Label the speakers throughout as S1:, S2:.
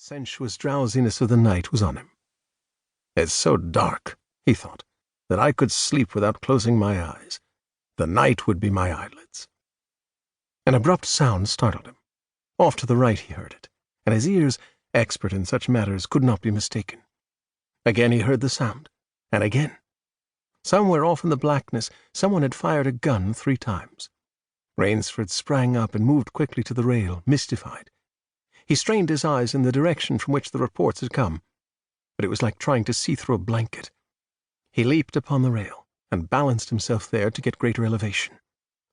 S1: sensuous drowsiness of the night was on him. "It's so dark," he thought, "that I could sleep without closing my eyes. The night would be my eyelids." An abrupt sound startled him. Off to the right he heard it, and his ears, expert in such matters, could not be mistaken. Again he heard the sound, and again. Somewhere off in the blackness someone had fired a gun 3 times. Rainsford sprang up and moved quickly to the rail, mystified. He strained his eyes in the direction from which the reports had come, but it was like trying to see through a blanket. He leaped upon the rail and balanced himself there to get greater elevation.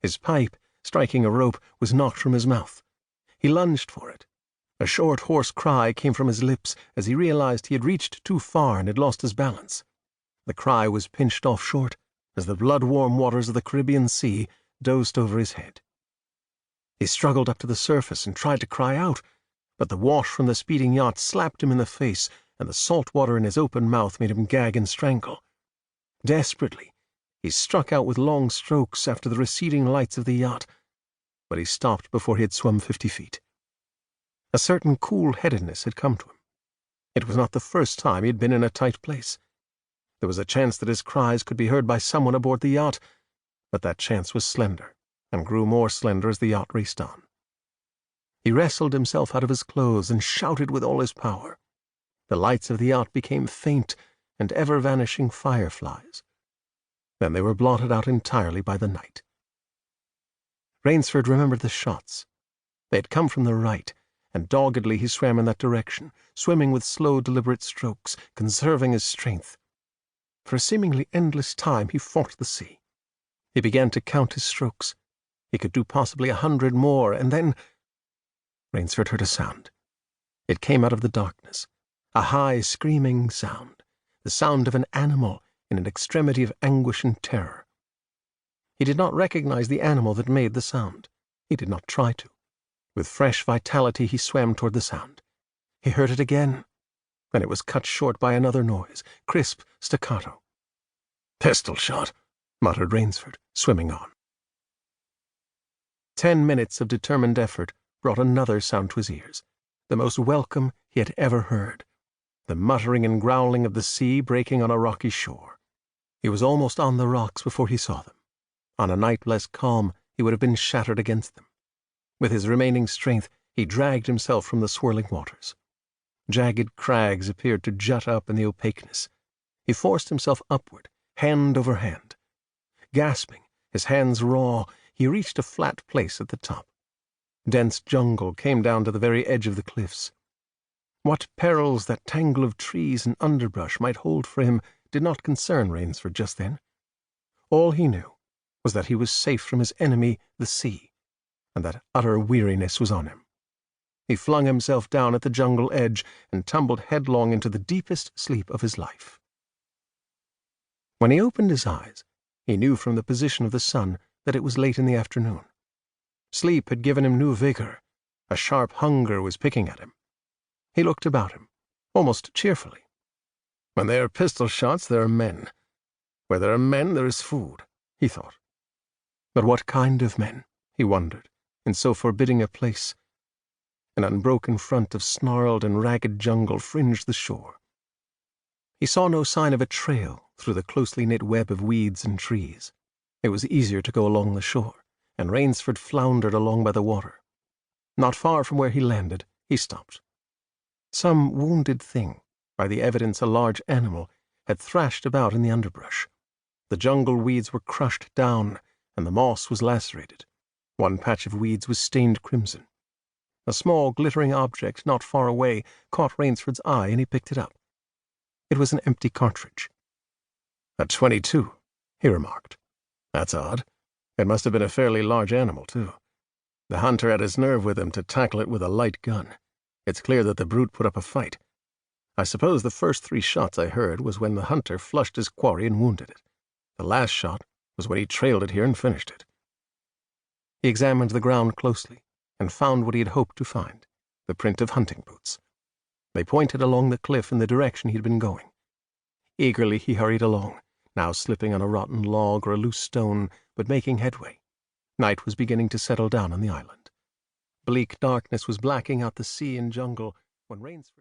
S1: His pipe, striking a rope, was knocked from his mouth. He lunged for it. A short, hoarse cry came from his lips as he realized he had reached too far and had lost his balance. The cry was pinched off short as the blood-warm waters of the Caribbean Sea dosed over his head. He struggled up to the surface and tried to cry out, but the wash from the speeding yacht slapped him in the face, and the salt water in his open mouth made him gag and strangle. Desperately, he struck out with long strokes after the receding lights of the yacht, but he stopped before he had swum 50 feet. A certain cool-headedness had come to him. It was not the first time he had been in a tight place. There was a chance that his cries could be heard by someone aboard the yacht, but that chance was slender, and grew more slender as the yacht raced on. He wrestled himself out of his clothes and shouted with all his power. The lights of the yacht became faint and ever-vanishing fireflies. Then they were blotted out entirely by the night. Rainsford remembered the shots. They had come from the right, and doggedly he swam in that direction, swimming with slow, deliberate strokes, conserving his strength. For a seemingly endless time he fought the sea. He began to count his strokes. He could do possibly 100 more, and then... Rainsford heard a sound. It came out of the darkness, a high, screaming sound, the sound of an animal in an extremity of anguish and terror. He did not recognize the animal that made the sound. He did not try to. With fresh vitality he swam toward the sound. He heard it again. Then it was cut short by another noise, crisp, staccato. "Pistol shot," muttered Rainsford, swimming on. 10 minutes of determined effort brought another sound to his ears, the most welcome he had ever heard, the muttering and growling of the sea breaking on a rocky shore. He was almost on the rocks before he saw them. On a night less calm, he would have been shattered against them. With his remaining strength, he dragged himself from the swirling waters. Jagged crags appeared to jut up in the opaqueness. He forced himself upward, hand over hand. Gasping, his hands raw, he reached a flat place at the top. Dense jungle came down to the very edge of the cliffs. What perils that tangle of trees and underbrush might hold for him did not concern Rainsford just then. All he knew was that he was safe from his enemy, the sea, and that utter weariness was on him. He flung himself down at the jungle edge and tumbled headlong into the deepest sleep of his life. When he opened his eyes, he knew from the position of the sun that it was late in the afternoon. Sleep had given him new vigor. A sharp hunger was picking at him. He looked about him, almost cheerfully. When there are pistol shots, there are men. Where there are men, there is food, he thought. But what kind of men, he wondered, in so forbidding a place? An unbroken front of snarled and ragged jungle fringed the shore. He saw no sign of a trail through the closely knit web of weeds and trees. It was easier to go along the shore, and Rainsford floundered along by the water. Not far from where he landed, he stopped. Some wounded thing, by the evidence a large animal, had thrashed about in the underbrush. The jungle weeds were crushed down, and the moss was lacerated. One patch of weeds was stained crimson. A small, glittering object not far away caught Rainsford's eye, and he picked it up. It was an empty cartridge. "A .22, he remarked. "That's odd. It must have been a fairly large animal, too. The hunter had his nerve with him to tackle it with a light gun. It's clear that the brute put up a fight. I suppose the first 3 shots I heard was when the hunter flushed his quarry and wounded it. The last shot was when he trailed it here and finished it." He examined the ground closely and found what he had hoped to find, the print of hunting boots. They pointed along the cliff in the direction he had been going. Eagerly he hurried along, now slipping on a rotten log or a loose stone, but making headway. Night was beginning to settle down on the island. Bleak darkness was blacking out the sea and jungle when Rainsford